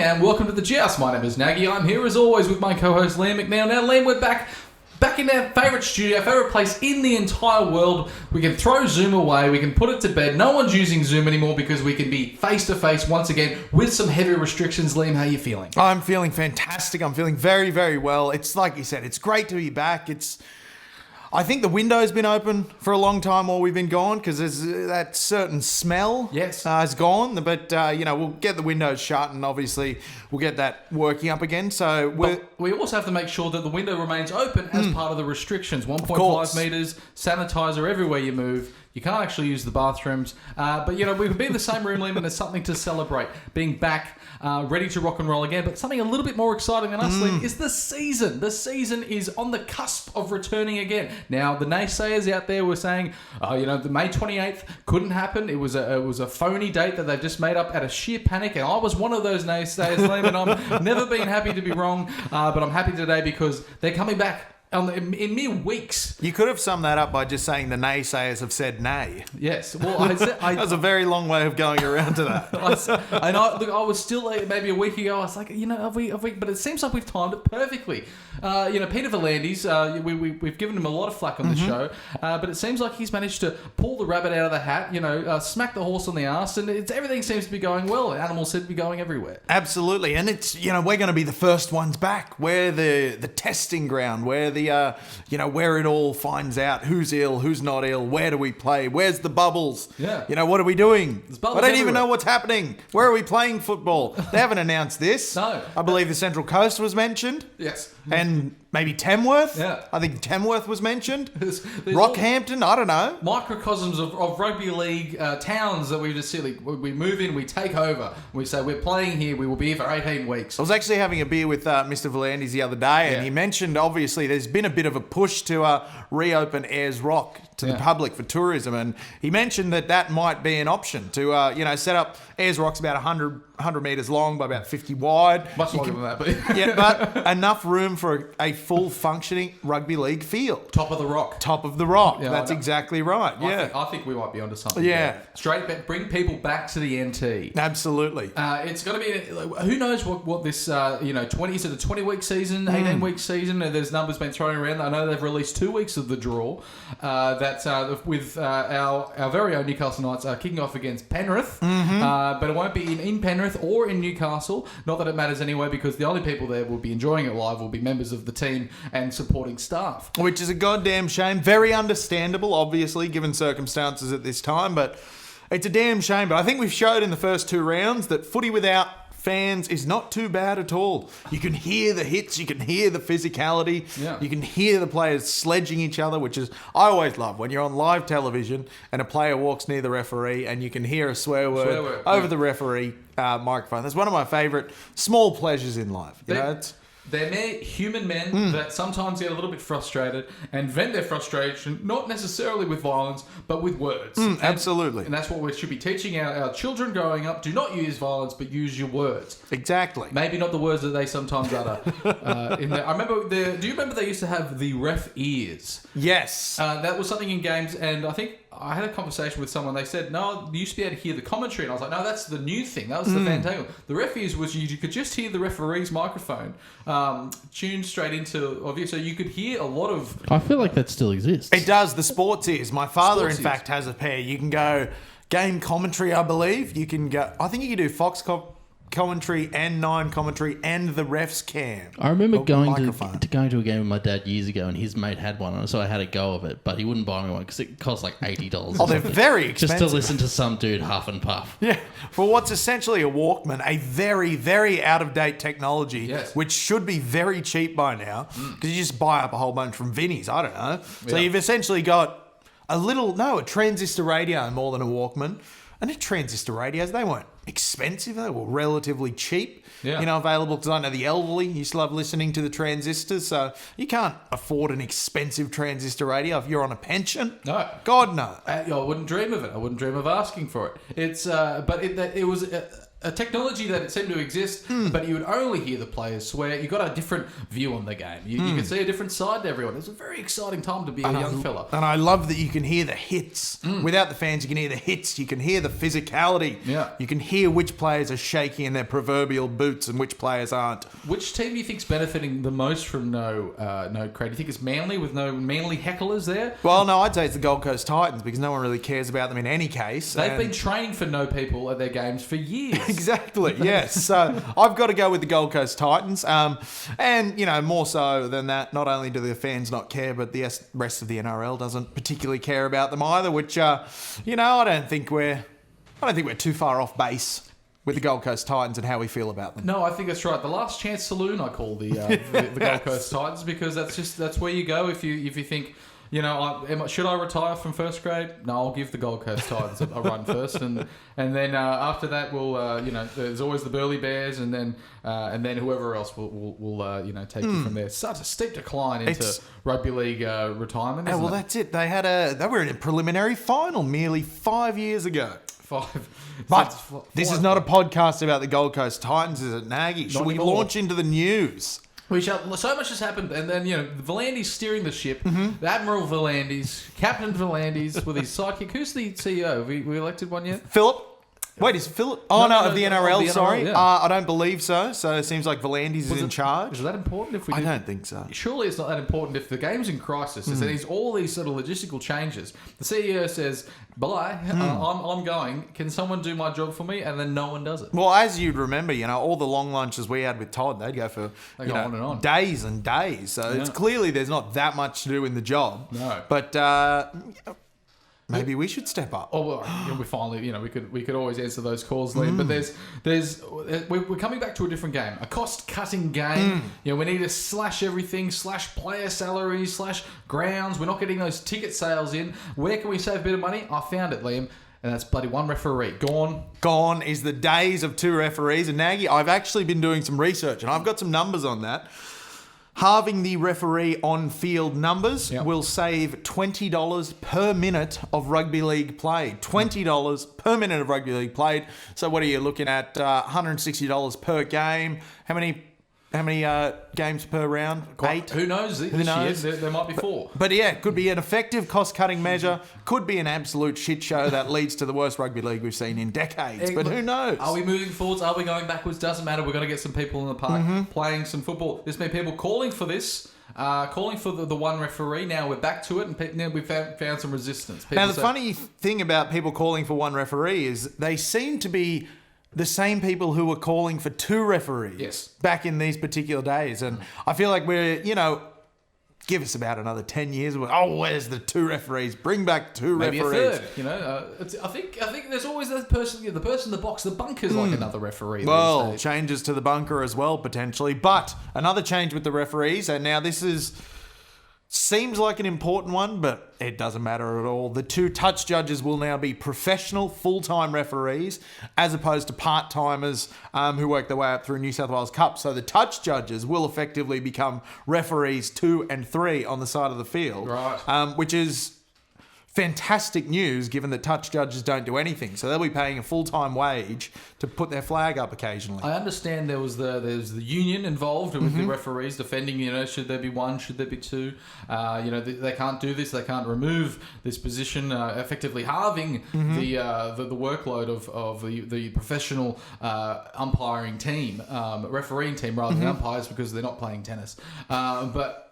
and welcome to the Joust. My name is Nagy. I'm here as always with my co-host Liam McNeil. Now, Liam, we're back in our favourite studio, favourite place in the entire world. We can throw Zoom away, we can put it to bed. No one's using Zoom anymore because we can be face-to-face once again with some heavy restrictions. Liam, how are you feeling? I'm feeling fantastic. I'm feeling very, very well. It's like you said, it's great to be back. I think the window's been open for a long time while we've been gone because there's that certain smell has gone. But, we'll get the windows shut and obviously we'll get that working up again. So we also have to make sure that the window remains open as part of the restrictions. 1.5 metres, sanitizer everywhere you move. You can't actually use the bathrooms. But we can be in the same room, Liam, and there's something to celebrate. Being back, ready to rock and roll again. But something a little bit more exciting than us, Liam, is the season. The season is on the cusp of returning again. Now, the naysayers out there were saying, the May 28th couldn't happen. It was a phony date that they've just made up out of sheer panic. And I was one of those naysayers, Liam, and I've never been happy to be wrong. But I'm happy today because they're coming back. In mere weeks. You could have summed that up by just saying the naysayers have said nay. Yes. Well, that was a very long way of going around to that. I was still maybe a week ago. I was like, have we? But it seems like we've timed it perfectly. Peter V'landys, we've given him a lot of flack on the show, but it seems like he's managed to pull the rabbit out of the hat. Smack the horse on the arse, and everything seems to be going well. Animals seem to be going everywhere. Absolutely, and it's we're going to be the first ones back. We're the testing ground. We're the where it all finds out who's ill, who's not ill, where do we play, where's the bubbles? Yeah. What are we doing? I don't even know what's happening. Where are we playing football? They haven't announced this. No. I believe the Central Coast was mentioned. Yes. And maybe Tamworth. Yeah. I think Tamworth was mentioned. There's Rockhampton, I don't know. Microcosms of rugby league towns that we just see. We move in, we take over. We say, we're playing here, we will be here for 18 weeks. I was actually having a beer with Mr. V'landys the other day, and he mentioned, obviously, there's been a bit of a push to reopen Ayers Rock to the public for tourism, and he mentioned that might be an option to, set up. Ayers Rock's about 100 metres long by about 50 wide. Much longer than that, but... yeah, but enough room for a full functioning rugby league field. Top of the rock. Top of the rock. Yeah, that's exactly right. I think we might be onto something. Yeah. There. Straight back, bring people back to the NT. Absolutely. It's going to be... Who knows what this, 20... Is it a 20-week season, 18-week season? There's numbers been thrown around. I know they've released 2 weeks of the draw. With our very own Newcastle Knights kicking off against Penrith. But it won't be in Penrith or in Newcastle. Not that it matters anyway, because the only people there will be enjoying it live will be members of the team and supporting staff. Which is a goddamn shame. Very understandable, obviously, given circumstances at this time. But it's a damn shame. But I think we've showed in the first 2 rounds that footy without fans is not too bad at all. You can hear the hits, you can hear the physicality, you can hear the players sledging each other, which is, I always love when you're on live television and a player walks near the referee and you can hear a swear word over the referee microphone. That's one of my favourite small pleasures in life. They're mere human men that sometimes get a little bit frustrated and vent their frustration, not necessarily with violence, but with words. Absolutely. And that's what we should be teaching our children growing up. Do not use violence, but use your words. Exactly. Maybe not the words that they sometimes utter. In there. I remember, do you remember they used to have the ref ears? Yes. That was something in games, and I think I had a conversation with someone. They said, no, you used to be able to hear the commentary. And I was like, no, that's the new thing. That was the fandangle. The ref ears was you could just hear the referee's microphone tuned straight into of you. So you could hear a lot of... I feel like that still exists. It does. The sports ears. My father, in fact, has a pair. You can go game commentary, I believe. You can go... I think you can do Fox commentary and Nine commentary and the ref's cam. I remember going to a game with my dad years ago, and his mate had one, so I had a go of it, but he wouldn't buy me one because it cost like $80. Oh, they're very expensive. Just to listen to some dude huff and puff. Yeah, for what's essentially a Walkman, a very, very out-of-date technology, which should be very cheap by now, because you just buy up a whole bunch from Vinnie's, I don't know. So you've essentially got a transistor radio more than a Walkman. And the transistor radios, they weren't expensive. They were relatively cheap, available, because I know the elderly used to love listening to the transistors. So you can't afford an expensive transistor radio if you're on a pension. No. God, no. I wouldn't dream of it. I wouldn't dream of asking for it. It's, but it was... a technology that it seemed to exist, but you would only hear the players swear. You got a different view on the game. You could see a different side to everyone. It was a very exciting time to be a young fella. And I love that you can hear the hits. Without the fans, you can hear the hits. You can hear the physicality. Yeah. You can hear which players are shaking in their proverbial boots and which players aren't. Which team do you think's benefiting the most from no crowd? Do you think it's Manly with no Manly hecklers there? Well, no, I'd say it's the Gold Coast Titans because no one really cares about them in any case. They've been training for no people at their games for years. Exactly, yes. So I've got to go with the Gold Coast Titans. And, more so than that, not only do the fans not care, but the rest of the NRL doesn't particularly care about them either, which, I don't think we're too far off base with the Gold Coast Titans and how we feel about them. No, I think that's right. The Last Chance Saloon, I call the Gold Coast Titans, because that's where you go if you think, should I retire from first grade? No, I'll give the Gold Coast Titans a run first, and then after that, we'll there's always the Burleigh Bears, and then whoever else will take you from there. Such a steep decline into rugby league retirement. Isn't That's it. They were in a preliminary final merely 5 years ago. But this is not a podcast about the Gold Coast Titans, is it, Nagy? Should we launch into the news? We shall. So much has happened, and then Volandis steering the ship. The Admiral Volandis, Captain Volandis, with his sidekick. Who's the CEO? Have we elected one yet? Philip. Wait, is it Philip? Oh, no, of the NRL, the NRL, sorry. yeah. I don't believe so. So it seems like Volandis is in charge. Is that important? If we I don't think so. Surely it's not that important if the game's in crisis. There's all these sort of logistical changes. The CEO says, bye, I'm going. Can someone do my job for me? And then no one does it. Well, as you'd remember, all the long lunches we had with Todd, they'd go for on and on. days and days. So it's clearly there's not that much to do in the job. No. But maybe we should step up. Oh well, we finally, we could always answer those calls, Liam. But we're coming back to a different game, a cost-cutting game. We need to slash everything, slash player salaries, slash grounds. We're not getting those ticket sales in. Where can we save a bit of money? I found it, Liam. And that's bloody one referee. Gone. Gone is the days of two referees. And Nagy, I've actually been doing some research, and I've got some numbers on that. Halving the referee on-field numbers will save $20 per minute of rugby league played. $20 per minute of rugby league played. So what are you looking at? $160 per game. How many games per round? 8? Who knows? This year there might be 4. But yeah, it could be an effective cost-cutting measure. Could be an absolute shit show that leads to the worst rugby league we've seen in decades. But who knows? Are we moving forwards? Are we going backwards? Doesn't matter. We're going to get some people in the park playing some football. There's been people calling for this. Calling for the one referee. Now we're back to it, and we've found some resistance. Now, the funny thing about people calling for one referee is they seem to be the same people who were calling for 2 referees back in these particular days. And I feel like we're, give us about another 10 years. Where's the 2 referees? Bring back 2 Maybe referees. Maybe a third. I think there's always that person, the person in the box, the bunker's like another referee. Well, these days. changes to the bunker as well, potentially. But another change with the referees, and now this seems like an important one, but it doesn't matter at all. The 2 touch judges will now be professional, full-time referees, as opposed to part-timers who work their way up through New South Wales Cup. So the touch judges will effectively become referees 2 and 3 on the side of the field, right? Which is fantastic news, given that touch judges don't do anything. So they'll be paying a full-time wage to put their flag up occasionally. I understand there's the union involved with the referees defending, should there be 1, should there be 2? They can't do this. They can't remove this position, effectively halving the workload of the professional umpiring team, refereeing team, rather than umpires, because they're not playing tennis. But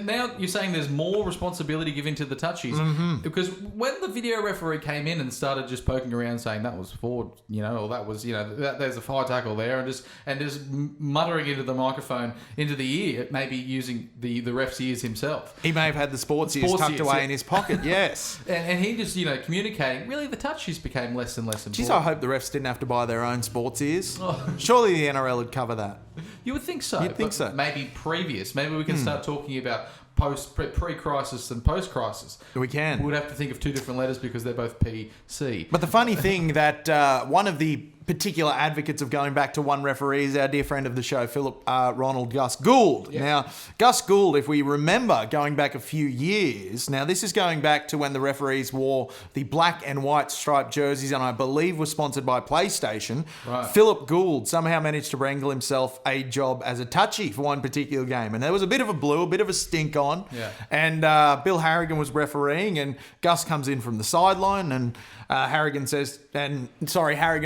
now you're saying there's more responsibility given to the touchies. Because when the video referee came in and started just poking around saying that was forward, or that was, there's a fire tackle there, and just muttering into the microphone, into the ear, maybe using the ref's ears himself. He may have had the sports ears tucked away in his pocket, yes. And he just, communicating. Really, the touches became less and less important. Jeez, I hope the refs didn't have to buy their own sports ears. Surely the NRL would cover that. You would think so. You'd think so. Maybe previous. Maybe we can start talking about pre-crisis and post-crisis. We can. We would have to think of 2 different letters because they're both PC. But the funny thing that one of the particular advocates of going back to one referee is our dear friend of the show, Philip Ronald Gus Gould. Yeah. Now, Gus Gould, if we remember going back a few years, now this is going back to when the referees wore the black and white striped jerseys and I believe were sponsored by PlayStation. Right. Philip Gould somehow managed to wrangle himself a job as a touchy for one particular game. And there was a bit of a blue, a bit of a stink on. Yeah. And Bill Harrigan was refereeing and Gus comes in from the sideline and Harrigan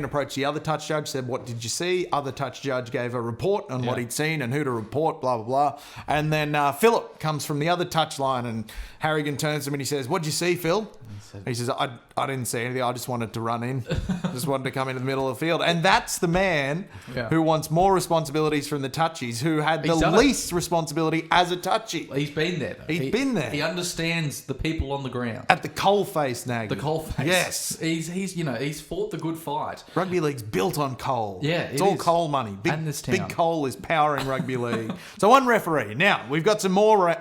approached the other touch judge, said, "What did you see?" Other touch judge gave a report on what he'd seen and who to report, blah, blah, blah. And then Philip comes from the other touch line and Harrigan turns to him and he says, "What'd you see, Phil?" He says, I didn't see anything. I just wanted to run in. Just wanted to come into the middle of the field. And that's the man who wants more responsibilities from the touchies, who had the least responsibility as a touchy. He's been there, though. He's been there. He understands the people on the ground. At the coalface, Nagy. The coalface. Yes. He's fought the good fight. Rugby league's built on coal. Yeah, it's all coal money. And this town. Big coal is powering rugby league. So one referee. Now we've got some more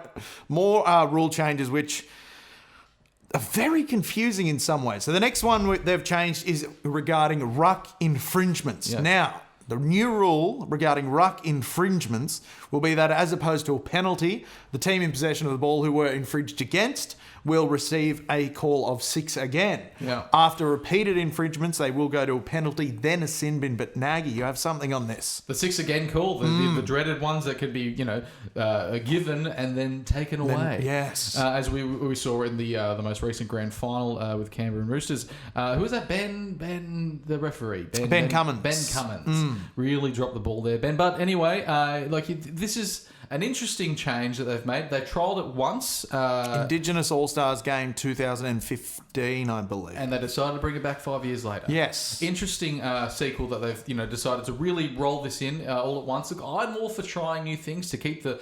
rule changes, which are very confusing in some ways. So the next one they've changed is regarding ruck infringements. Yeah. Now, the new rule regarding ruck infringements will be that as opposed to a penalty, the team in possession of the ball who were infringed against will receive a call of 6 again. Yeah. After repeated infringements, they will go to a penalty, then a sin bin. But Nagy, you have something on this. The 6 again call, the dreaded ones that could be, given and then taken away. Yes. As we saw in the most recent grand final with Canberra and Roosters. Who was that? Ben, the referee. Ben Cummins. Ben Cummins really dropped the ball there, Ben. But anyway, this is an interesting change that they've made. They trialled it once. Indigenous All-Stars game 2015, I believe. And they decided to bring it back 5 years later. Yes. Interesting sequel that they've decided to really roll this in all at once. Look, I'm all for trying new things to keep the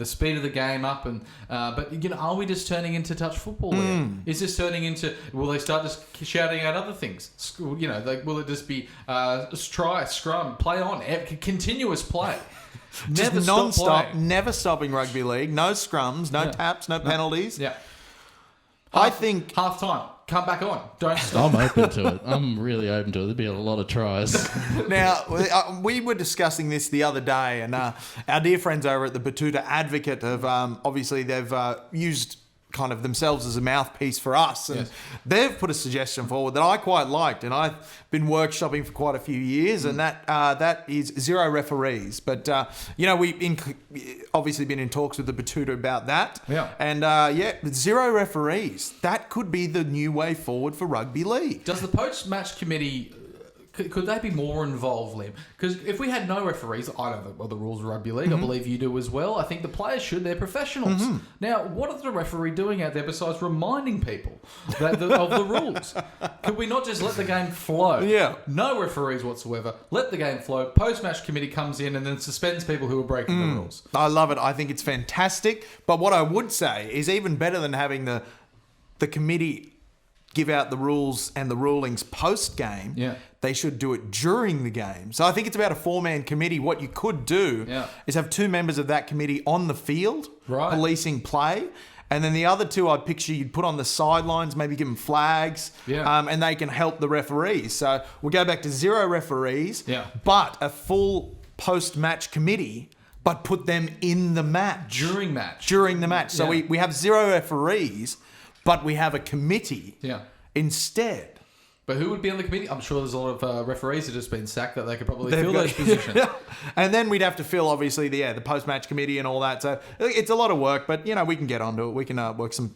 speed of the game up. But are we just turning into touch football? Is this turning into? Will they start just shouting out other things? Will it just be try, scrum, play on, continuous play? Just Never non-stop, never stopping rugby league. No scrums, no taps, no penalties. Yeah. I think half time. Come back on. Don't stop. I'm open to it. I'm really open to it. There'd be a lot of tries. Now, we were discussing this the other day, and our dear friends over at the Batuta Advocate have obviously they've used kind of themselves as a mouthpiece for us, and they've put a suggestion forward that I quite liked, and I've been workshopping for quite a few years, and that is 0 referees. But we've obviously been in talks with the Batuta about that, and 0 referees. That could be the new way forward for rugby league. Does the post-match committee? Could they be more involved, Liam? Because if we had no referees, I don't know the rules of rugby league. I believe you do as well. I think the players should. They're professionals. Now, what is the referee doing out there besides reminding people of the rules? Could we not just let the game flow? Yeah. No referees whatsoever. Let the game flow. Post-match committee comes in and then suspends people who are breaking the rules. I love it. I think it's fantastic. But what I would say is even better than having the committee give out the rules and the rulings post-game, they should do it during the game. So I think it's about a 4-man committee. What you could do is have 2 members of that committee on the field, policing play, and then the other 2 I'd picture you'd put on the sidelines, maybe give them flags, and they can help the referees. So we'll go back to 0 referees, but a full post-match committee, but put them in the match. During the match. So we have 0 referees, but we have a committee instead. But who would be on the committee? I'm sure there's a lot of referees that have just been sacked that they could probably fill those positions. And then we'd have to fill, obviously, the post-match committee and all that. So it's a lot of work, but, we can get onto it. We can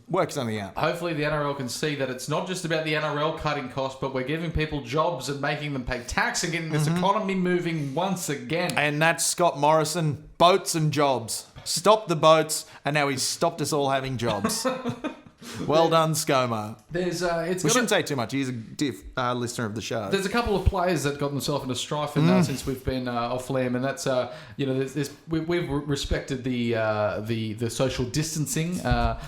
work something out. Hopefully the NRL can see that it's not just about the NRL cutting costs, but we're giving people jobs and making them pay tax and getting this economy moving once again. And that's Scott Morrison, boats and jobs. Stop the boats, and now he's stopped us all having jobs. Well done, ScoMo. We shouldn't say too much. He's a dear listener of the show. There's a couple of players that got themselves into strife since we've been off Liam, and that's we've respected the social distancing.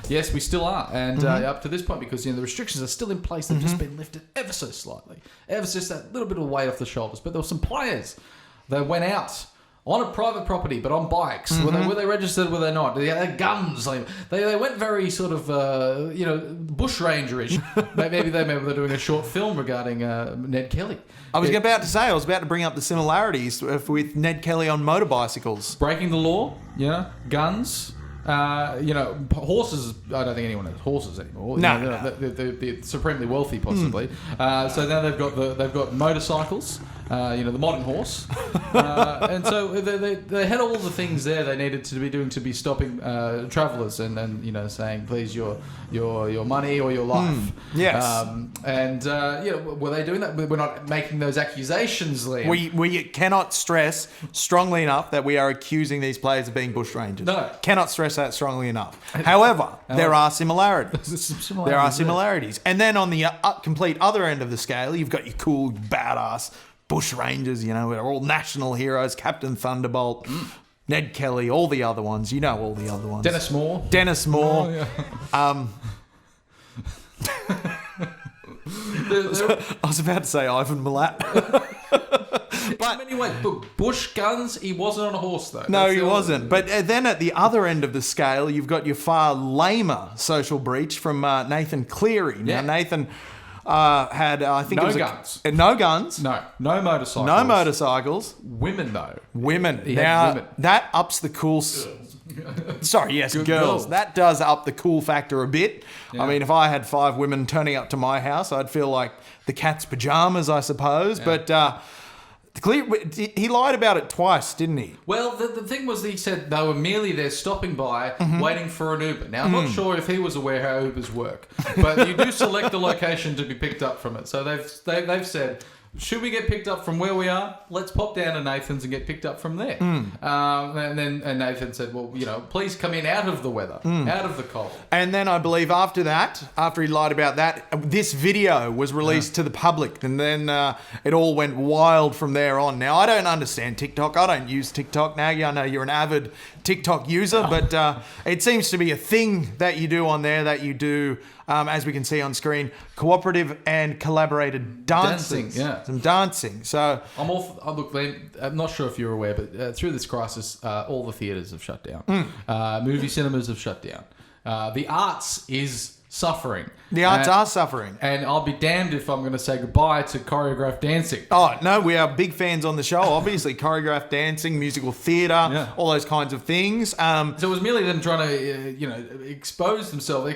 Yes, we still are, and up to this point because the restrictions are still in place. They've just been lifted ever so slightly, ever so just that little bit of weight off the shoulders. But there were some players that went out on a private property, but on bikes. Were they registered? Were they not? They had guns. They went very sort of bushrangerish. maybe they're doing a short film regarding Ned Kelly. I was about to bring up the similarities with Ned Kelly on motorbicycles. Breaking the law, guns. Horses. I don't think anyone has horses anymore. No. They're supremely wealthy, possibly. So now they've got motorcycles. The modern horse, and so they had all the things there they needed to be doing to be stopping travellers and saying please your money or your life. Yes. Were they doing that? We're not making those accusations, Liam. We cannot stress strongly enough that we are accusing these players of being bushrangers. No. Cannot stress that strongly enough. However, there are similarities. There are similarities. And then on the complete other end of the scale, you've got your cool, badass bushrangers, we're all national heroes, Captain Thunderbolt, Ned Kelly, all the other ones. All the other ones. Dennis Moore. Oh, yeah. I was about to say Ivan Milat. But anyway, bush guns, he wasn't on a horse, though. No, he wasn't. But then at the other end of the scale, you've got your far lamer social breach from Nathan Cleary. Now, Nathan had, I think no it was... guns. No guns. No motorcycles. No motorcycles. Women, though. Women. He Now, had women. that ups the cool... Sorry, yes, girls. That does up the cool factor a bit. Yeah. I mean, if I had 5 women turning up to my house, I'd feel like the cat's pajamas, I suppose. Yeah. But... he lied about it twice, didn't he? Well, the thing was that he said they were merely there stopping by, waiting for an Uber. Now, I'm not sure if he was aware how Ubers work, but you do select the location to be picked up from it. So they've said, should we get picked up from where we are? Let's pop down to Nathan's and get picked up from there. And Nathan said, well, please come in out of the weather, out of the cold. And then I believe after he lied about that, this video was released to the public. And then it all went wild from there on. Now, I don't understand TikTok. I don't use TikTok. Now, I know you're an avid TikTok user, but it seems to be a thing that you do on there that you do, as we can see on screen, cooperative and collaborated dancing. Some dancing. So look, Liam, I'm not sure if you're aware, but through this crisis, all the theatres have shut down. Movie cinemas have shut down. The arts is suffering. The arts are suffering. And I'll be damned if I'm going to say goodbye to choreographed dancing. Oh, no, we are big fans on the show, obviously. Choreographed dancing, musical theatre, all those kinds of things. So it was merely them trying to, expose themselves,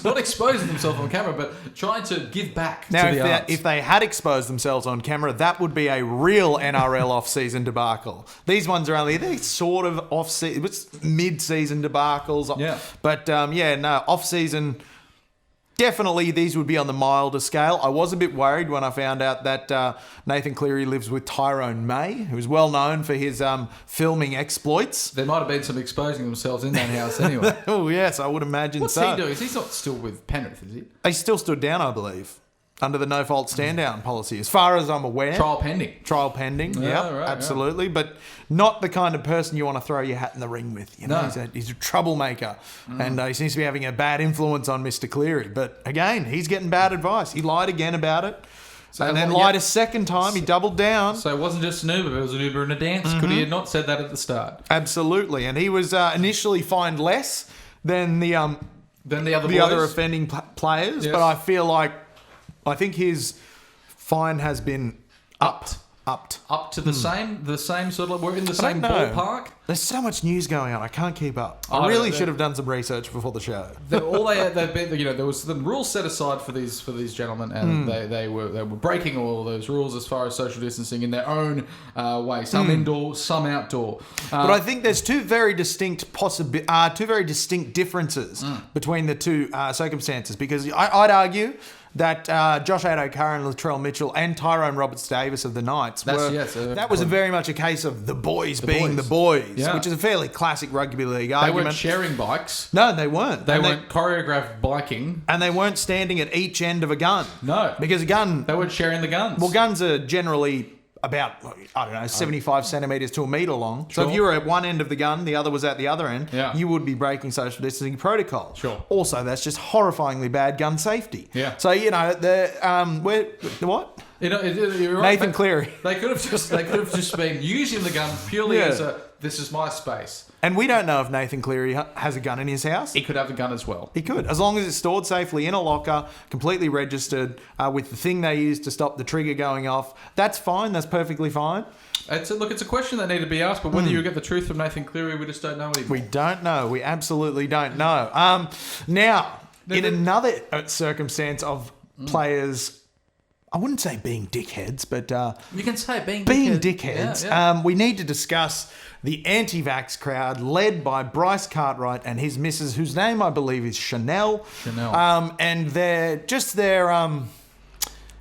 not exposing themselves on camera, but trying to give back to the arts. If they had exposed themselves on camera, that would be a real NRL off-season debacle. These ones are they're sort of off-season, it's mid-season debacles. Yeah. But, off-season... Definitely, these would be on the milder scale. I was a bit worried when I found out that Nathan Cleary lives with Tyrone May, who's well known for his filming exploits. There might have been some exposing themselves in that house anyway. Oh, yes, I would imagine What's he doing? He's not still with Penrith, is he? He still stood down, I believe, under the no-fault stand-down policy, as far as I'm aware. Trial pending. Yeah, right, absolutely. Yeah. But not the kind of person you want to throw your hat in the ring with. No. He's a troublemaker. And he seems to be having a bad influence on Mr. Cleary. But again, he's getting bad advice. He lied again about it. And then lied a second time. He doubled down. So it wasn't just an Uber, it was an Uber and a dance. Could he have not said that at the start? Absolutely. And he was initially fined less than the other offending players. Yes. But I think his fine has been upped. Up to the same sort of... We're in the same ballpark. There's so much news going on. I can't keep up. I really should have done some research before the show. There was the rules set aside for these gentlemen, and they were breaking all of those rules as far as social distancing in their own way. Some indoor, some outdoor. But I think there's two very distinct differences between the two circumstances, because I'd argue that Josh Adokar and Latrell Mitchell and Tyrone Roberts-Davis of the Knights that was very much a case of the boys being the boys, which is a fairly classic rugby league argument. They weren't sharing bikes. No, they weren't. They weren't choreographed biking. And they weren't standing at each end of a gun. No. Because a gun... They weren't sharing the guns. Well, guns are generally... about, 75 centimetres to a metre long. Sure. So if you were at one end of the gun, the other was at the other end, you would be breaking social distancing protocol. Sure. Also, that's just horrifyingly bad gun safety. Yeah. So, what? You know, you're right. Nathan Cleary. They could have just been using the gun purely as this is my space. And we don't know if Nathan Cleary has a gun in his house. He could have a gun as well. He could, as long as it's stored safely in a locker, completely registered, with the thing they use to stop the trigger going off. That's fine. That's perfectly fine. It's a question that needed to be asked, but whether you get the truth from Nathan Cleary, we just don't know anymore. We don't know. We absolutely don't know. Now, in another circumstance of players, I wouldn't say being dickheads, but you can say being dickheads. Yeah. We need to discuss the anti-vax crowd led by Bryce Cartwright and his missus, whose name I believe is Chanel. And their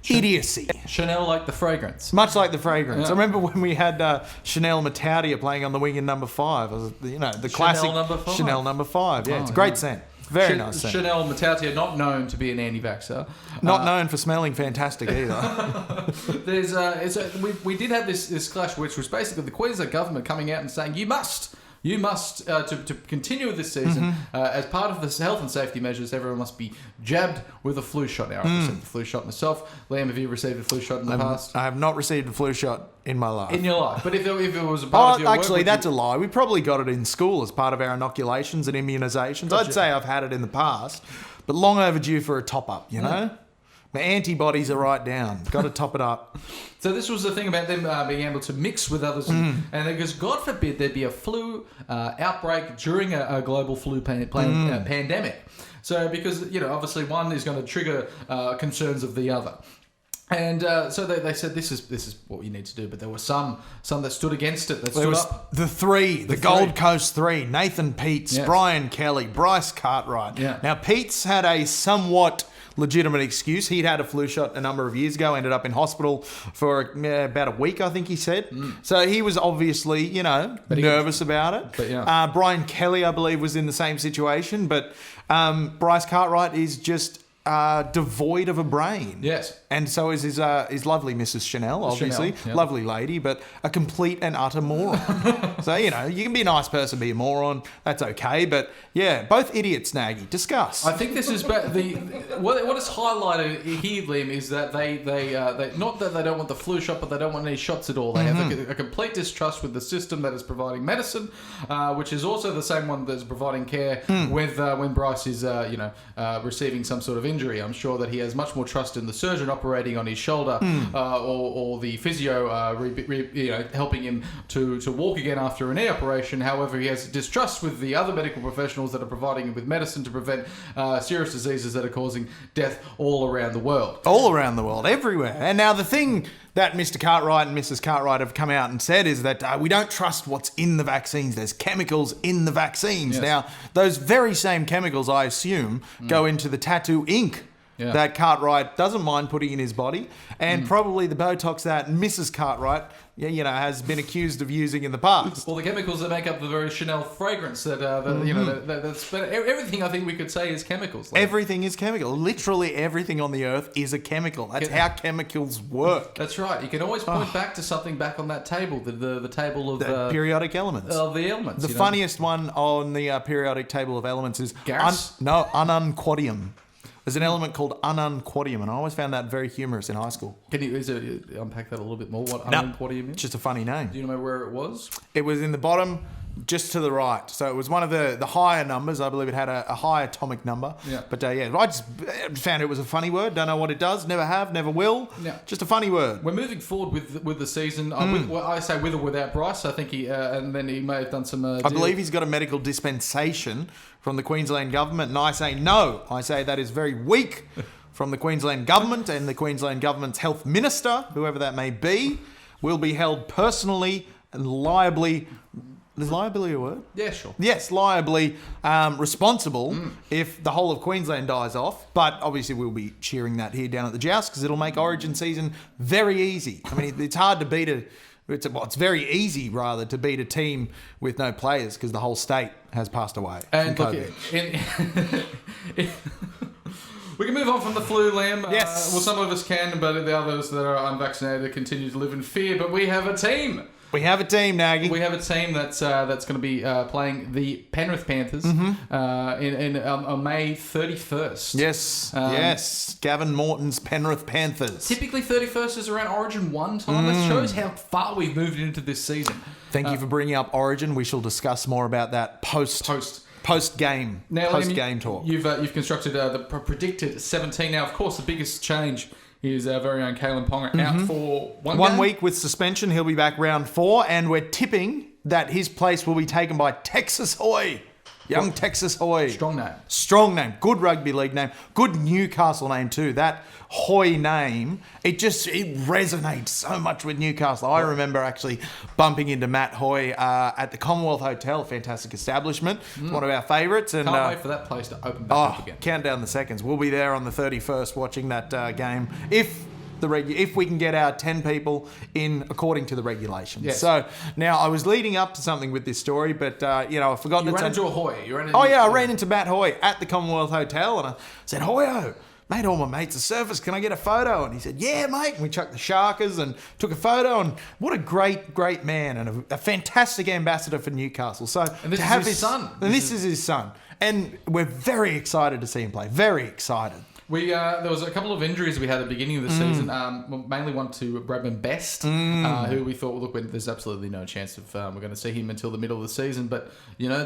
idiocy. Chanel like the fragrance. Much like the fragrance. Yeah. I remember when we had Chanel Mataudia playing on the wing in number 5. The classic number 5. Chanel number 5. Yeah, it's a great scent. Very nice scent. Chanel Mataudia, not known to be an anti-vaxxer. Not known for smelling fantastic either. We did have this clash, which was basically the Queensland government coming out and saying you must to continue with this season as part of the health and safety measures. Everyone must be jabbed with a flu shot. Now, I've received the flu shot myself. Liam, have you received a flu shot in the past? I have not received a flu shot in my life. In your life, but if it was a part of your actually, work, that's a lie. We probably got it in school as part of our inoculations and immunisations. I'd say I've had it in the past, but long overdue for a top up. You know. My antibodies are right down. Got to top it up. So this was the thing about them being able to mix with others, and because God forbid there'd be a flu outbreak during a global flu pandemic. So because obviously one is going to trigger concerns of the other. And so they said this is what you need to do, but there were some that stood against it. That stood up. The Gold Coast three: Nathan Peets, Brian Kelly, Bryce Cartwright. Yeah. Now Peets had a somewhat legitimate excuse. He'd had a flu shot a number of years ago, ended up in hospital for about a week, I think he said. So he was obviously, nervous about it. But Brian Kelly, I believe, was in the same situation, but Bryce Cartwright is just devoid of a brain. Yes. And so is his lovely Mrs. Chanel, obviously. Chanel, yeah. Lovely lady, but a complete and utter moron. So, you can be a nice person, be a moron. That's okay. But, yeah, both idiots, Nagy. Discuss. I think this is what is highlighted here, Liam, is that they not that they don't want the flu shot, but they don't want any shots at all. They have a complete distrust with the system that is providing medicine, which is also the same one that is providing care when Bryce is, receiving some sort of injury. I'm sure that he has much more trust in the surgeon operating on his shoulder or the physio helping him to walk again after a knee operation. However, he has distrust with the other medical professionals that are providing him with medicine to prevent serious diseases that are causing death all around the world. All around the world, everywhere. And now the thing that Mr. Cartwright and Mrs. Cartwright have come out and said is that we don't trust what's in the vaccines. There's chemicals in the vaccines. Yes. Now, those very same chemicals, I assume, go into the tattoo ink that Cartwright doesn't mind putting in his body, and probably the Botox that Mrs. Cartwright, has been accused of using in the past. Well, the chemicals that make up the very Chanel fragrance that's everything. I think we could say is chemicals. Everything is chemical. Literally everything on the earth is a chemical. That's how chemicals work. That's right. You can always point back to something back on that table, the table of the periodic elements. Of the elements. The funniest one on the periodic table of elements is ununquadium. There's an element called ununquadium, and I always found that very humorous in high school. Can you unpack that a little bit more? What ununquadium is? Just a funny name. Do you know where it was? It was in the bottom, just to the right. So it was one of the higher numbers. I believe it had a high atomic number. Yeah. But I just found it was a funny word. Don't know what it does. Never have. Never will. Yeah. Just a funny word. We're moving forward with the season. I say with or without Bryce. I think he and then he may have done some. I believe he's got a medical dispensation from the Queensland government, and I say no. I say that is very weak from the Queensland government, and the Queensland government's health minister, whoever that may be, will be held personally and liably. Is liability a word? Yeah, sure. Yes, liably responsible if the whole of Queensland dies off. But obviously we'll be cheering that here down at the Joust because it'll make Origin season very easy. I mean, it's hard to beat it's very easy, rather, to beat a team with no players because the whole state has passed away. And look, we can move on from the flu, Liam. Yes. Some of us can, but the others that are unvaccinated continue to live in fear. But we have a team We have a team, Nagy. We have a team that's going to be playing the Penrith Panthers on May 31st. Yes. Gavin Morton's Penrith Panthers. Typically 31st is around Origin 1 time. That shows how far we've moved into this season. Thank you for bringing up Origin. We shall discuss more about that post-game talk. You've constructed the predicted 17. Now, of course, the biggest change is our very own Kalen Ponga out for one week with suspension. He'll be back round 4, and we're tipping that his place will be taken by Texas Hoy. Young Texas Hoy. Strong name. Good rugby league name. Good Newcastle name too. That Hoy name, it resonates so much with Newcastle. I remember actually bumping into Matt Hoy at the Commonwealth Hotel, fantastic establishment. One of our favourites. Can't wait for that place to open back up again. Count down the seconds. We'll be there on the 31st watching that game. If we can get our 10 people in according to the regulations. Yes. So now I was leading up to something with this story, but I forgot. You ran into a Hoy. I ran into Matt Hoy at the Commonwealth Hotel, and I said, "Hoyo, mate, all my mates are surfers. Can I get a photo?" And he said, "Yeah, mate." And we chucked the Sharkers and took a photo. And what a great man and a fantastic ambassador for Newcastle. So and this is his son. And this is his son, and we're very excited to see him play. Very excited. There was a couple of injuries we had at the beginning of the season. Mainly one to Bradman Best, who we thought, look, there's absolutely no chance of we're going to see him until the middle of the season. But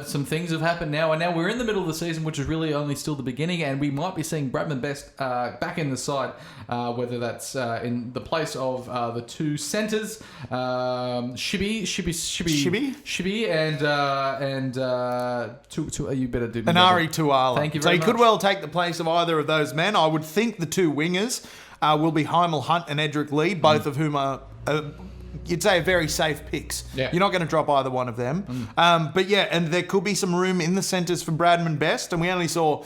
some things have happened now, and now we're in the middle of the season, which is really only still the beginning, and we might be seeing Bradman Best back in the side, whether that's in the place of the two centres, Shibby, and you better do Anari Tuala. Thank you so very he much. could well take the place of either of those men. I would think the two wingers will be Heimel Hunt and Edric Lee, both of whom are, you'd say, very safe picks. Yeah. You're not going to drop either one of them. But yeah, and there could be some room in the centres for Bradman Best, and we only saw,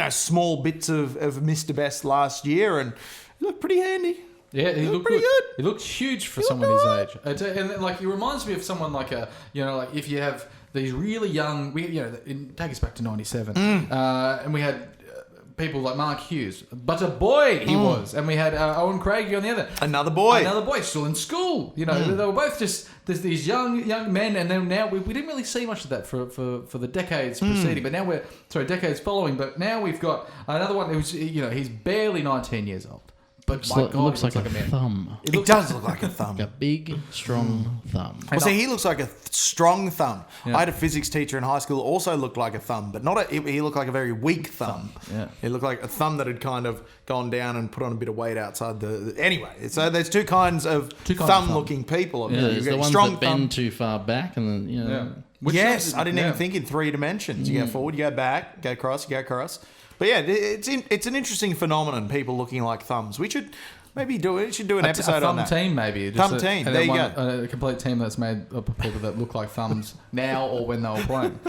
small bits of Mr. Best last year, and he looked pretty handy. Yeah, he looked pretty good. He looked huge for someone his age. And it reminds me of someone like if you have these really young, take us back to 97, and we had people like Mark Hughes, but a boy he was, and we had Owen Craigie on the other. Another boy, still in school. They were both just these young men, and then now we didn't really see much of that for the decades preceding, but now decades following. But now we've got another one who's he's barely 19 years old. But looks like a man. thumb. It does look like a thumb. Like a big, strong thumb. Well, see, he looks like a strong thumb. Yeah. I had a physics teacher in high school who also looked like a thumb, but he looked like a very weak thumb. Yeah. He looked like a thumb that had kind of gone down and put on a bit of weight outside Anyway, so there's two kinds of thumb-looking people. Yeah, there's the ones that bend too far back, and then, I didn't even think in 3 dimensions. You go forward, you go back, go across, you go across. But yeah, it's an interesting phenomenon, people looking like thumbs. We should maybe do it. Should do an episode on that. Thumb team, maybe. Thumb team, there you go. A complete team that's made up of people that look like thumbs now or when they were playing.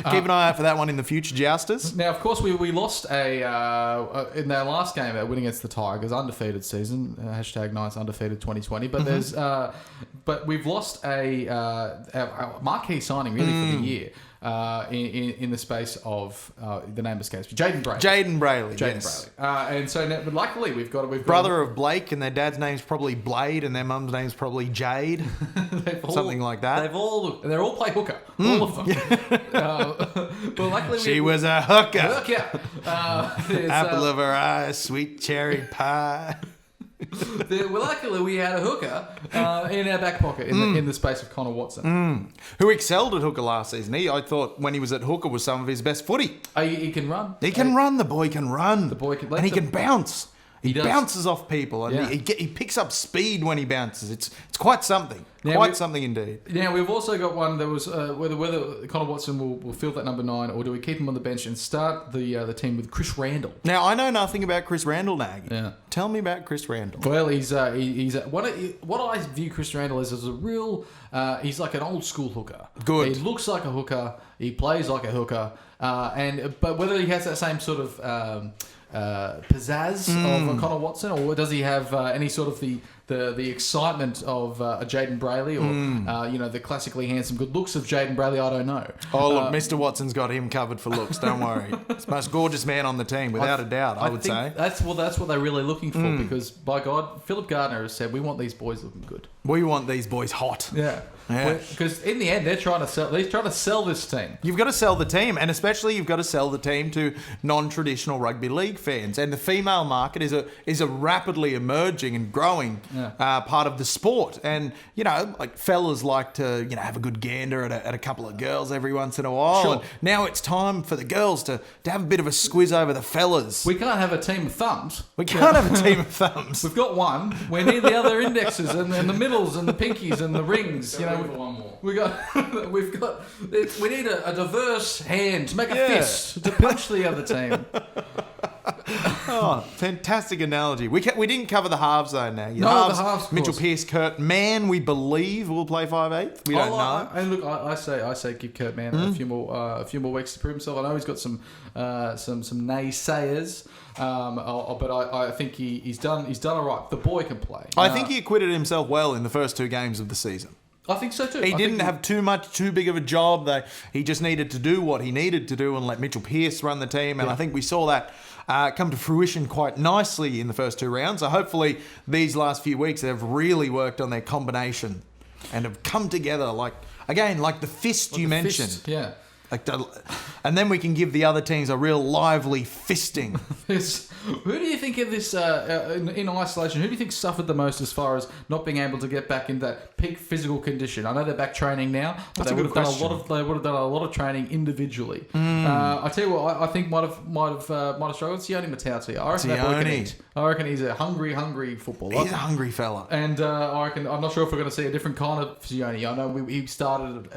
Keep an eye out for that one in the future, Jousters. Now, of course, we lost in their last game, a win against the Tigers, undefeated season, #nice undefeated 2020. But but we've lost our marquee signing really for the year. In the space of the name escapes me, Jaden Brayley. And so but luckily we've got brother of Blake, and their dad's name's probably Blade, and their mum's name's probably Jade, something like that. They're all play hooker, all of them. Well, luckily she was a hooker. Apple of her eye, sweet cherry pie. Well, luckily we had a hooker in our back pocket in the space of Connor Watson, who excelled at hooker last season. I thought when he was at hooker was some of his best footy. He can run. He can run. The boy can run. And he can bounce. He bounces off people, and he picks up speed when he bounces. It's quite something. Something indeed. Now, we've also got one that was whether Connor Watson will fill that number 9, or do we keep him on the bench and start the team with Chris Randall? Now, I know nothing about Chris Randall, Nagy. Yeah. Tell me about Chris Randall. Well, he's what I view Chris Randall as a real. He's like an old school hooker. Good. He looks like a hooker. He plays like a hooker. But whether he has that same sort of pizzazz of Connor Watson, or does he have any sort of the excitement of a Jaden Brayley, or the classically handsome good looks of Jaden Brayley? I don't know. Oh, look, Mr. Watson's got him covered for looks. Don't worry. It's the most gorgeous man on the team, without a doubt. I would say that's what they're really looking for, because by God, Philip Gardner has said we want these boys looking good. We want these boys hot. Yeah. Yeah. Because in the end, they're trying to sell this team. You've got to sell the team, and especially you've got to sell the team to non-traditional rugby league fans. And the female market is a rapidly emerging and growing part of the sport. And like fellas like to have a good gander at a couple of girls every once in a while. Sure. And now it's time for the girls to have a bit of a squiz over the fellas. We can't have a team of thumbs. We can't have a team of thumbs. We've got one. We need the other indexes and the middles and the pinkies and the rings. One more. We need a diverse hand to make a fist to punch the other team. Oh, fantastic analogy. We didn't cover the halves though. Now the halves. Mitchell Pearce, Kurt Mann. We believe will play 5/8. We don't know. And look, I say give Kurt Mann a few more weeks to prove himself. I know he's got some naysayers, but I think he's done all right. The boy can play. I think he acquitted himself well in the first 2 games of the season. I think so too. He didn't have too big of a job. He just needed to do what he needed to do and let Mitchell Pearce run the team. And I think we saw that come to fruition quite nicely in the first 2 rounds. So hopefully these last few weeks they've really worked on their combination and have come together like the fist you mentioned. Fist, yeah. And then we can give the other teams a real lively fisting. Who do you think of this in isolation? Who do you think suffered the most as far as not being able to get back in that peak physical condition? I know they're back training now, but they would have done a lot of training individually. I tell you what, I think might have struggled. Sione Matauti. I reckon that boy can eat. I reckon he's a hungry footballer. He's a hungry fella. And I reckon I'm not sure if we're going to see a different kind of Sione. I know he started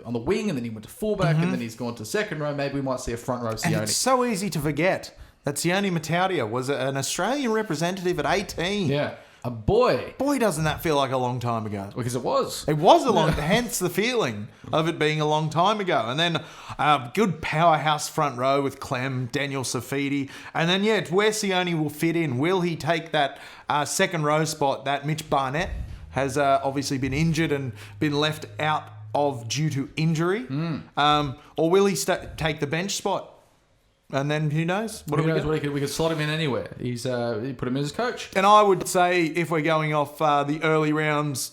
on the wing, and then he went to fullback, and then he's gone to second row. Maybe we might see a front row Sione. And it's so easy to forget that Sione Matautia was an Australian representative at 18. Yeah. A boy. Boy, doesn't that feel like a long time ago. Because it was. It was a long hence the feeling of it being a long time ago. And then a good powerhouse front row with Clem, Daniel Safidi. And then, it's where Sione will fit in. Will he take that second row spot that Mitch Barnett has obviously been injured and been left out of due to injury? Or will he take the bench spot? And then who knows? We could slot him in anywhere. He's he put him in as coach. And I would say if we're going off the early rounds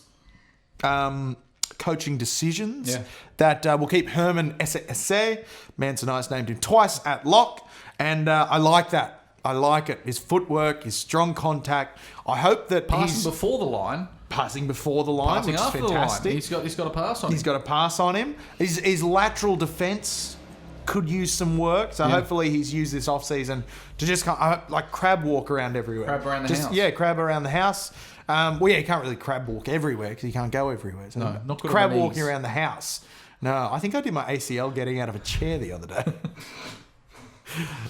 coaching decisions, that we'll keep Herman Esse. Manson Ice named him twice at lock, and I like that. I like it. His footwork, his strong contact. I hope that passing before the line, passing which after is fantastic. The line. He's got a pass on him. He's got a pass on him. His lateral defence could use some work, so hopefully he's used this off-season to just like crab walk around everywhere. Crab around the house. Yeah, crab around the house. You can't really crab walk everywhere because you can't go everywhere. So no, not good. Crab walking around the house. No, I think I did my ACL getting out of a chair the other day.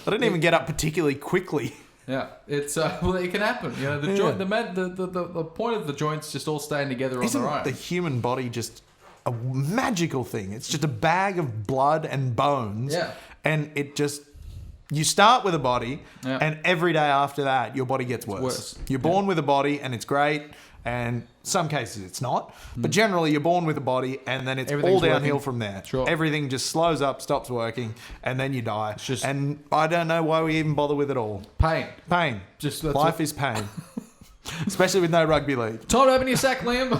I didn't even get up particularly quickly. Yeah, it's it can happen. The point of the joints just all staying together on their own. The human body just a magical thing? It's just a bag of blood and bones. Yeah. And you start with a body, and every day after that, your body gets worse. You're born with a body, and it's great. And some cases it's not. But generally, you're born with a body, and then it's all downhill from there. Sure. Everything just slows up, stops working, and then you die. And I don't know why we even bother with it all. Pain. Life is pain. Especially with no rugby league. Time to open your sack, Liam.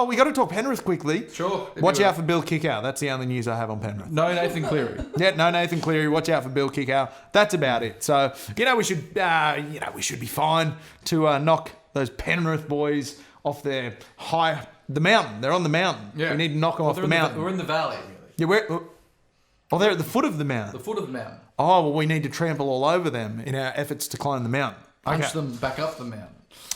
We got to talk Penrith quickly. Sure. Watch out for Bill Kickout. That's the only news I have on Penrith. No Nathan Cleary. No Nathan Cleary. Watch out for Bill Kickout. That's about it. So we should be fine to knock those Penrith boys off the mountain. They're on the mountain. Yeah. We need to knock them off the mountain. We're in the valley. Yeah, they're at the foot of the mountain. The foot of the mountain. Oh, well, we need to trample all over them in our efforts to climb the mountain. Punch them back up the mountain.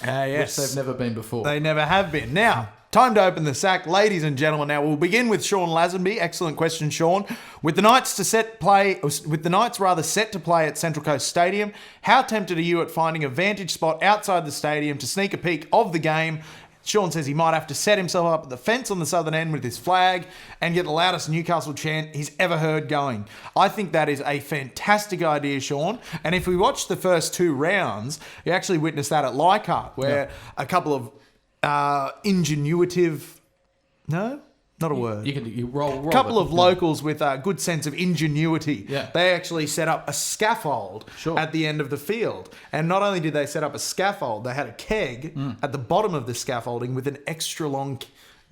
Yes. Which they've never been before. They never have been. Now, time to open the sack. Ladies and gentlemen, now we'll begin with Sean Lazenby. Excellent question, Sean. With the Knights set to play at Central Coast Stadium, how tempted are you at finding a vantage spot outside the stadium to sneak a peek of the game? Sean says he might have to set himself up at the fence on the southern end with his flag and get the loudest Newcastle chant he's ever heard going. I think that is a fantastic idea, Sean. And if we watch the first 2 rounds, you actually witnessed that at Leichhardt, where a couple of Not a word. You roll A couple it. of locals with a good sense of ingenuity. Yeah. They actually set up a scaffold at the end of the field. And not only did they set up a scaffold, they had a keg at the bottom of the scaffolding with an extra long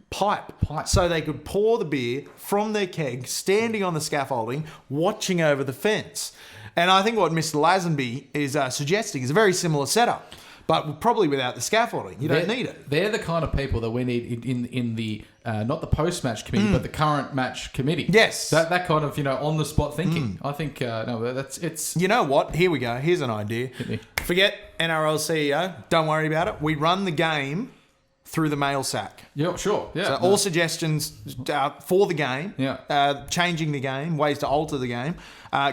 pipe. So they could pour the beer from their keg, standing on the scaffolding, watching over the fence. And I think what Mr. Lazenby is suggesting is a very similar setup, but probably without the scaffolding. You don't need it. They're the kind of people that we need in the not the post-match committee, but the current match committee. Yes. That kind of, on-the-spot thinking. I think, it's... You know what? Here we go. Here's an idea. Hit me. Forget NRL CEO. Don't worry about it. We run the game through the mail sack. Yeah, sure. Yeah. So all suggestions for the game, changing the game, ways to alter the game,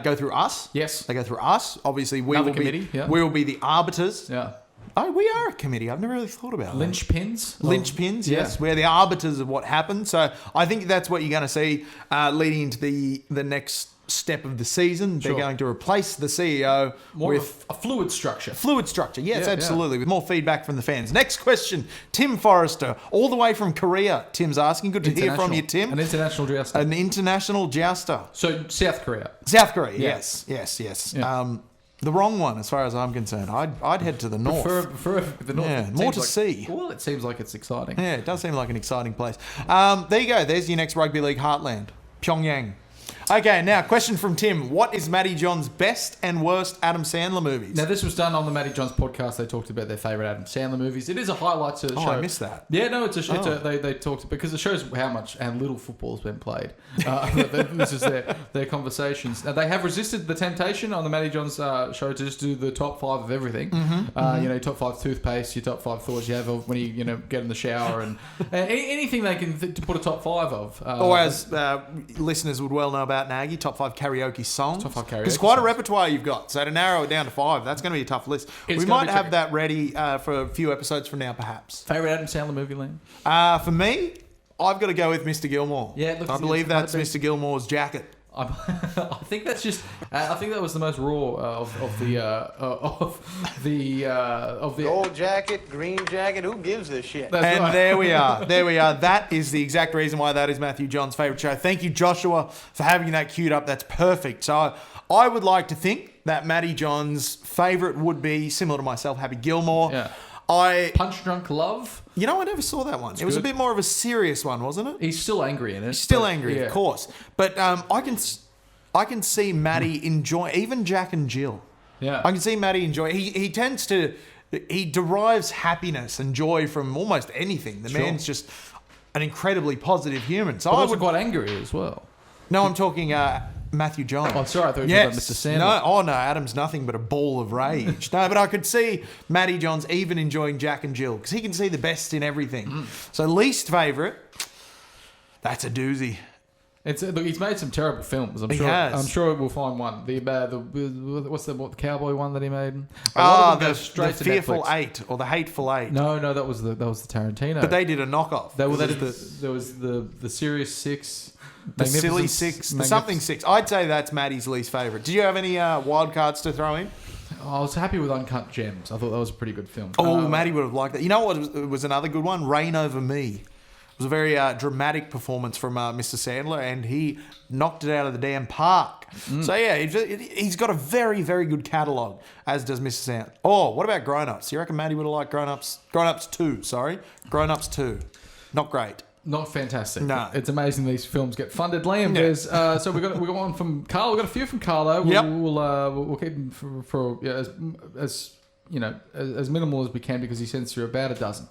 go through us. Yes. They go through us. Obviously, we Another will committee, be yeah. we will be the arbiters. Yeah. Oh, we are a committee. I've never really thought about that. Linchpins. Linchpins, yes. We're the arbiters of what happened. So I think that's what you're going to see leading into the next step of the season. They're going to replace the CEO with a fluid structure. Fluid structure, yes, Yeah, absolutely, with more feedback from the fans. Next question, Tim Forrester, all the way from Korea. Tim's asking. Good to hear from you, Tim. An international jouster. An international jouster. So South Korea. South Korea, Yeah. yes. Yeah. The wrong one, as far as I'm concerned. I'd head to the north. For the north. Yeah, It more seems to see. Well, it seems like it's exciting. Yeah, it does seem like an exciting place. There you go. There's your next rugby league heartland, Pyongyang. Okay, now question from Tim. What is Matty John's best and worst Adam Sandler movies? Now, this was done on the Matty Johns podcast. They talked about their favourite Adam Sandler movies. It is a highlight to the show. I missed that. Yeah, no, they talked because it shows how much and little football's been played. This is their conversations. Now, they have resisted the temptation on the Matty Johns show to just do the top 5 of everything. Your top 5 toothpaste, your top 5 thoughts you have of when you get in the shower, and anything they can to put a top 5 of. Or as listeners would well know about Nagy, top 5 karaoke songs. Top 5 karaoke There's quite a songs. repertoire you've got. So to narrow it down to 5, that's going to be a tough list. It's We gonna might be have tricky. that ready for a few episodes from now, perhaps. Favourite Adam Sandler movie, Liam? For me, I've got to go with Mr. Gilmore. Yeah, it looks- I believe that's it's Mr. Gilmore's jacket. I think that's just. I think that was the most raw of the Gold jacket, green jacket, who gives a shit? That's And right. there we are. There we are. That is the exact reason why that is Matthew John's favourite show. Thank you, Joshua, for having that queued up. That's perfect. So I would like to think that Matty John's favourite would be, similar to myself, Happy Gilmore. Yeah. Punch Drunk Love. I never saw that one. It was a good. bit more of a serious one, wasn't it? He's still angry in it. Still but- angry, yeah. of course. But I can see Matty enjoy, even Jack and Jill. Yeah. I can see Matty enjoy. He derives happiness and joy from almost anything. The Sure. man's just an incredibly positive human. So But I also would. quite angry as well. No, I'm talking Matthew John. Oh, sorry, I thought you were talking about Mr. Sandler. No, Adam's nothing but a ball of rage. No, but I could see Matty John's even enjoying Jack and Jill because he can see the best in everything. So least favourite, that's a doozy. Look, he's made some terrible films. He has. I'm sure we'll find one. What's the cowboy one that he made? The to Fearful Netflix. Eight or the Hateful Eight. No, that was the Tarantino. But they did a knockoff. there was It was the Serious Six, the Silly Magnificent- Six, the Something Six. I'd say that's Matty's least favourite. Did you have any wild cards to throw in? I was happy with Uncut Gems. I thought that was a pretty good film. Oh, Matty would have liked that. You know what was another good one? Rain Over Me. It was a very dramatic performance from Mr. Sandler, and he knocked it out of the damn park. So, yeah, he's got a very, very good catalogue, as does Mr. Sandler. Oh, what about Grown Ups? You reckon Matty would have liked Grown Ups? Grown Ups 2, sorry. Grown Ups 2. Not great. Not fantastic. No. It's amazing these films get funded. Liam, Yeah. there's so we got one from Carl. We got a few from Carlo. Yep. We'll keep them for as minimal as we can because he sends through about a dozen.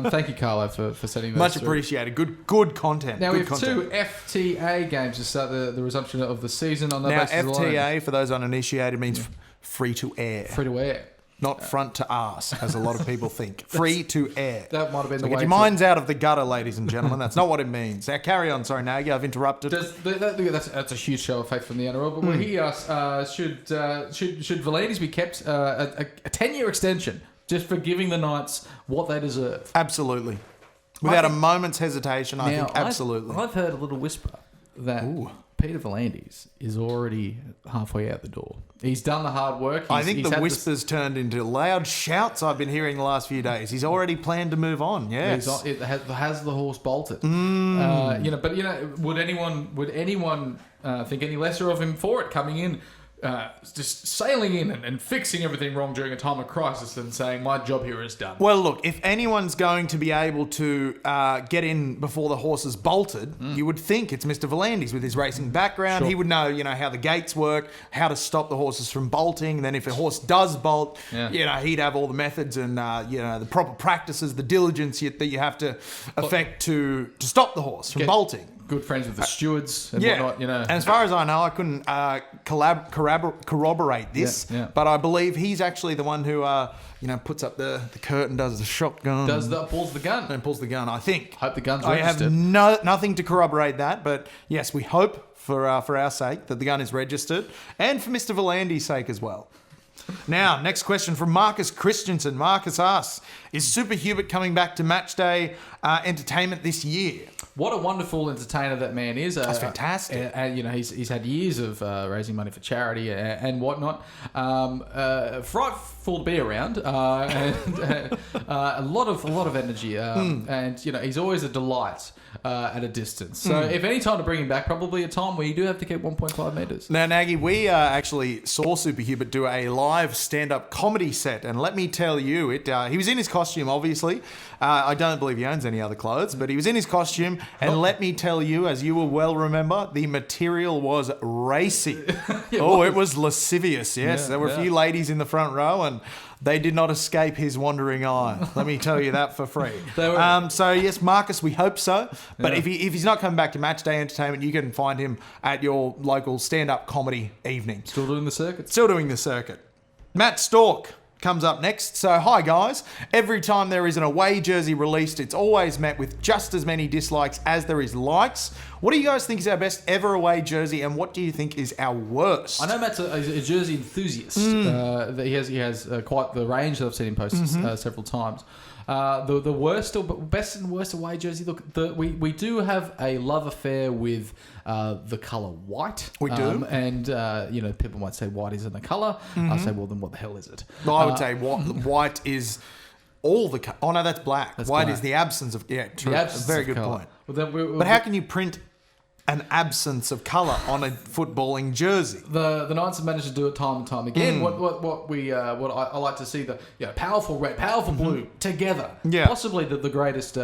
Thank you, Carlo, for sending those Much through. appreciated. Good content. Now good we have two FTA games to start the resumption of the season on that Now, basis alone. FTA, for those uninitiated, means free to air. Free to air. Not front to arse, as a lot of people think. Free to air. That might have been So the get way. your minds out of the gutter, ladies and gentlemen. That's not what it means. Now, carry on. Sorry, Nagy, I've interrupted. That's a huge show of faith from the NRL. But what he asked, should Valinis be kept a 10-year extension just for giving the Knights what they deserve? Absolutely. Without a moment's hesitation, I think absolutely. I've heard a little whisper that Peter V'landys is already halfway out the door. He's done the hard work. I think the whispers turned into loud shouts I've been hearing the last few days. He's already planned to move on. Yes. Has the horse bolted? Would anyone think any lesser of him for it coming in? Just sailing in and fixing everything wrong during a time of crisis and saying, my job here is done. Well, look, if anyone's going to be able to get in before the horse is bolted, you would think it's Mr. V'landys with his racing background. Sure. He would know, how the gates work, how to stop the horses from bolting. And then if a horse does bolt, he'd have all the methods and, the proper practices, the diligence that you have to effect to stop the horse from bolting. Good friends with the stewards and whatnot, And as far as I know, I couldn't corroborate this, but I believe he's actually the one who, puts up the curtain, does the shotgun. Pulls the gun. And pulls the gun, I think. Hope the gun's I registered. have nothing to corroborate that, but yes, we hope for our sake that the gun is registered and for Mr. V'landys' sake as well. Now, next question from Marcus Christensen. Marcus asks, is Super Hubert coming back to Matchday Entertainment this year? What a wonderful entertainer that man is. That's fantastic. He's had years of raising money for charity and whatnot. Frightful to be around, and a lot of energy. And he's always a delight at a distance. So if any time to bring him back, probably a time where you do have to keep 1.5 meters. Now, Nagy, we actually saw Super Hubert do a live stand-up comedy set, and let me tell you, he was in his costume, obviously. I don't believe he owns any other clothes, but he was in his costume, and let me tell you, as you will well remember, the material was racy. It was lascivious, yes. There were a few ladies in the front row, and they did not escape his wandering eye. Let me tell you that for free. So, yes, Marcus, we hope so. But if he's not coming back to Matchday Entertainment, you can find him at your local stand-up comedy evening. Still doing the circuit. Matt Stork comes up next. So, hi guys. Every time there is an away jersey released, it's always met with just as many dislikes as there is likes. What do you guys think is our best ever away jersey, and what do you think is our worst? I know Matt's a jersey enthusiast. He has quite the range that I've seen him post several times. The worst or best and worst away jersey. Look, we do have a love affair with the colour white. We do, and people might say white isn't a colour. I say, well, then what the hell is it? Well, I would say white is all the. Oh no, that's black. White is the absence of. Yeah, true. A very good point. Well, but how can you print an absence of colour on a footballing jersey? The Knights have managed to do it time and time again. What I like to see, the powerful red, powerful blue together. Yeah. Possibly the greatest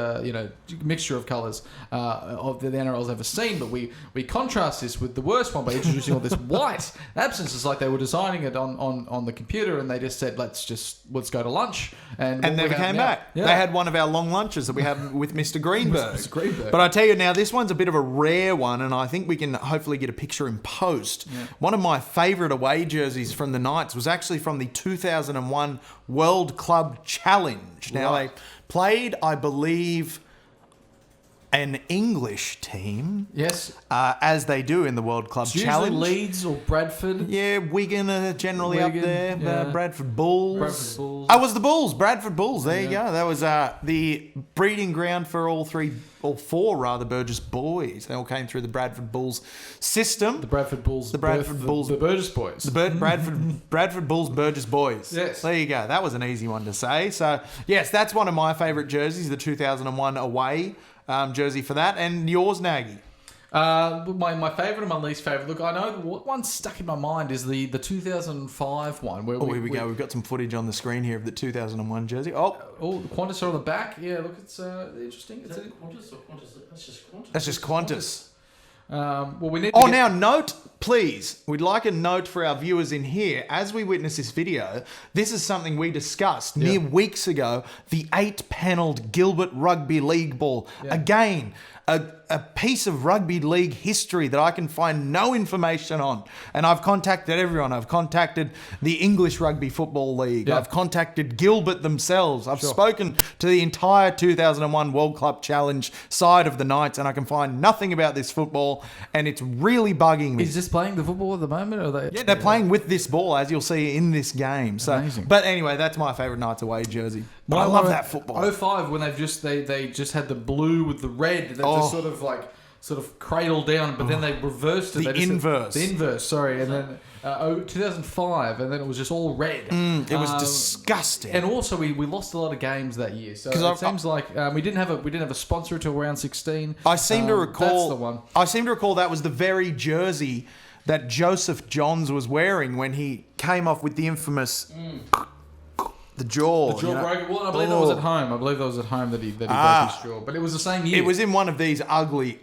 mixture of colours of the NRL's ever seen. But we contrast this with the worst one by introducing all this white absence. It's like they were designing it on the computer and they just said let's go to lunch and never came back. Yeah. They had one of our long lunches that we had with Mr. Greenberg. Mr. Greenberg. But I tell you now, this one's a bit of a rare one, and I think we can hopefully get a picture in post. Yeah. One of my favourite away jerseys from the Knights was actually from the 2001 World Club Challenge. Now, they played, I believe, an English team. Yes. As they do in the World Club Challenge. Usually Leeds or Bradford. Yeah, Wigan are generally up there. Yeah. Bradford Bulls. Oh, it was the Bulls. Bradford Bulls. There you go. That was the breeding ground for all four Burgess boys. They all came through the Bradford Bulls system. The Bradford Bulls. The Bradford Bulls. The Burgess boys. The Bradford Bulls Burgess boys. Yes. There you go. That was an easy one to say. So, yes, that's one of my favourite jerseys, the 2001 away jersey for that. And yours, Nagy? My favourite and my least favourite. Look, I know what one stuck in my mind is the 2005 one. Where here we go. We've got some footage on the screen here of the 2001 jersey. The Qantas are on the back. Yeah, look, it's interesting. Is that Qantas or Qantas? That's just Qantas. That's just Qantas. We need. Now note, please. We'd like a note for our viewers in here as we witness this video. This is something we discussed mere weeks ago. The 8-panelled Gilbert Rugby League ball. Yeah. Again, a piece of rugby league history that I can find no information on. And I've contacted everyone. I've contacted the English Rugby Football League. Yeah. I've contacted Gilbert themselves. I've spoken to the entire 2001 World Club Challenge side of the Knights, and I can find nothing about this football, and it's really bugging me. Is this playing the football at the moment? Or Yeah, they're playing with this ball, as you'll see in this game. So, amazing. But anyway, that's my favourite Knights away jersey. But I love that football. 05 when they just had the blue with the red. That just sort of cradle down, but then they reversed it. The inverse. The inverse, sorry. And then 2005, and then it was just all red. It was disgusting. And also, we lost a lot of games that year. So it seems like we didn't have a sponsor until round 16. I seem to recall. That's the one. I seem to recall that was the very jersey that Joseph Johns was wearing when he came off with the infamous the jaw. The jaw broke. Well, I believe that was at home. I believe that was at home that he broke his jaw. But it was the same year. It was in one of these ugly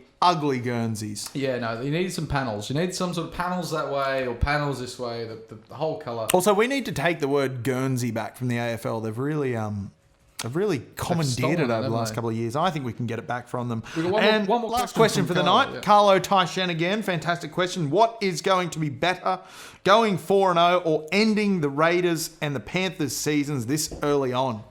Guernseys. Yeah, no, you need some panels. You need some sort of panels that way or panels this way, the whole colour. Also, we need to take the word Guernsey back from the AFL. They've really commandeered it over the last couple of years. I think we can get it back from them. We've got one more last question for the Carlo, night. yeah. Carlo Taishen again. Fantastic question. What is going to be better, going 4-0 or ending the Raiders and the Panthers seasons this early on?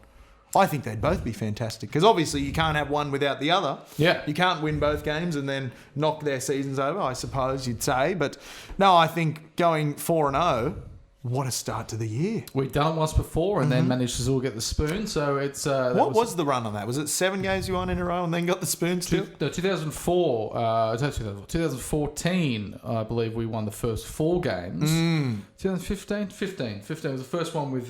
I think they'd both be fantastic because obviously you can't have one without the other. Yeah. You can't win both games and then knock their seasons over, I suppose you'd say. But no, I think going 4-0, what a start to the year. We've done it once before and then managed to still get the spoon. So it's... what was the run on that? Was it 7 games you won in a row and then got the spoon still? 2004, 2014, I believe we won the first 4 games. 2015? 15 was the first one with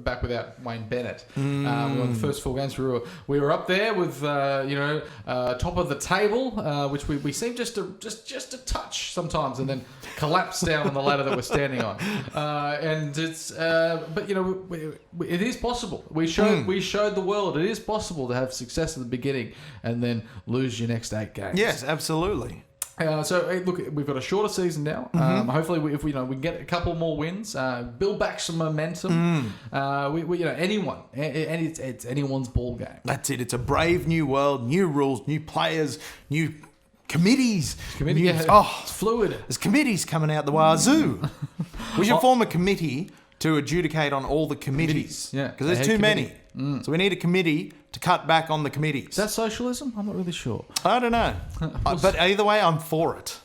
back without Wayne Bennett. We won the first 4 games. We were up there with top of the table, which we seem just to touch sometimes, and then collapse down on the ladder that we're standing on. And it's but it is possible. We showed the world it is possible to have success at the beginning and then lose your next 8 games. Yes, absolutely. Look, we've got a shorter season now. Hopefully, if we can get a couple more wins, build back some momentum. Anyone, and it's anyone's ball game. That's it. It's a brave new world, new rules, new players, new committees. It's fluid. There's committees coming out the wazoo. We should form a committee to adjudicate on all the committees. Yeah, because there's too many. So we need a committee to cut back on the committees. Is that socialism? I'm not really sure. I don't know. But either way, I'm for it.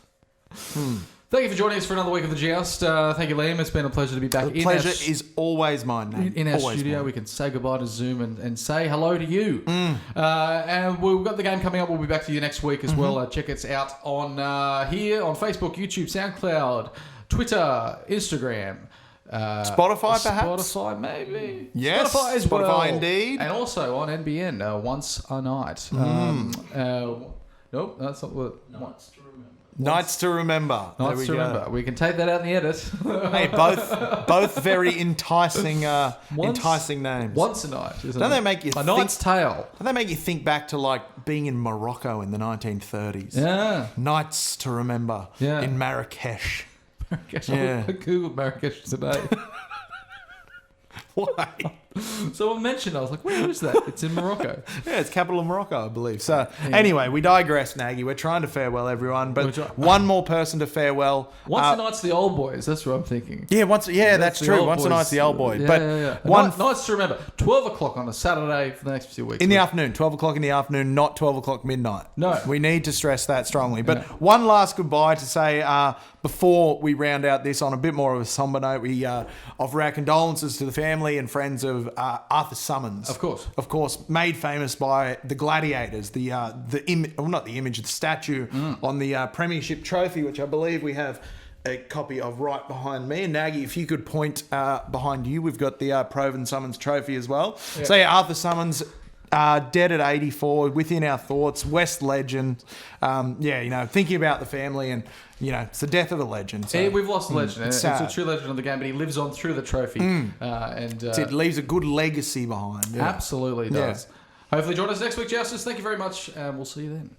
Thank you for joining us for another week of the Joust. Thank you, Liam. It's been a pleasure to be back. The pleasure is always mine, mate. In our always studio, mine. We can say goodbye to Zoom and say hello to you. And we've got the game coming up. We'll be back to you next week as well. Check us out on here on Facebook, YouTube, SoundCloud, Twitter, Instagram. Spotify, perhaps? Spotify, maybe. Yes, Spotify as well. Spotify indeed. And also on NBN, Once a Night. Nope, that's not what... Nights to remember. Nights to remember. We can take that out in the edit. Hey, both very enticing names. Once a Night, isn't Don't it? they make you A think? Knight's Tale. Don't they make you think back to like being in Morocco in the 1930s? Yeah. Nights to remember. Yeah. In Marrakesh. Marrakesh. Yeah. I googled Marrakesh today. Why? Someone mentioned, I was like, where is that? It's in Morocco. Yeah, it's capital of Morocco, I believe. So, anyway, we digress, Nagy. We're trying to farewell everyone, but one more person to farewell. Once a Night's the old boys. That's what I'm thinking. Yeah, that's the true. old Once a boys. night's the old boy. Yeah, but yeah. Nights to remember. 12 o'clock on a Saturday for the next few weeks. in the afternoon, 12 o'clock in the afternoon, not 12 o'clock midnight. No. We need to stress that strongly. But one last goodbye to say before we round out this on a bit more of a somber note, we offer our condolences to the family and friends of Arthur Summons. Of course, made famous by the Gladiators, the statue on the Premiership trophy, which I believe we have a copy of right behind me. And Nagy, if you could point behind you, we've got the Proven Summons trophy as well. Yeah. So Arthur Summons, dead at 84, within our thoughts, West legend. Thinking about the family and, it's the death of a legend. So, we've lost a legend. It's sad. a true legend of the game, but he lives on through the trophy. It leaves a good legacy behind. Yeah. Absolutely does. Hopefully join us next week, Justice. Thank you very much, and we'll see you then.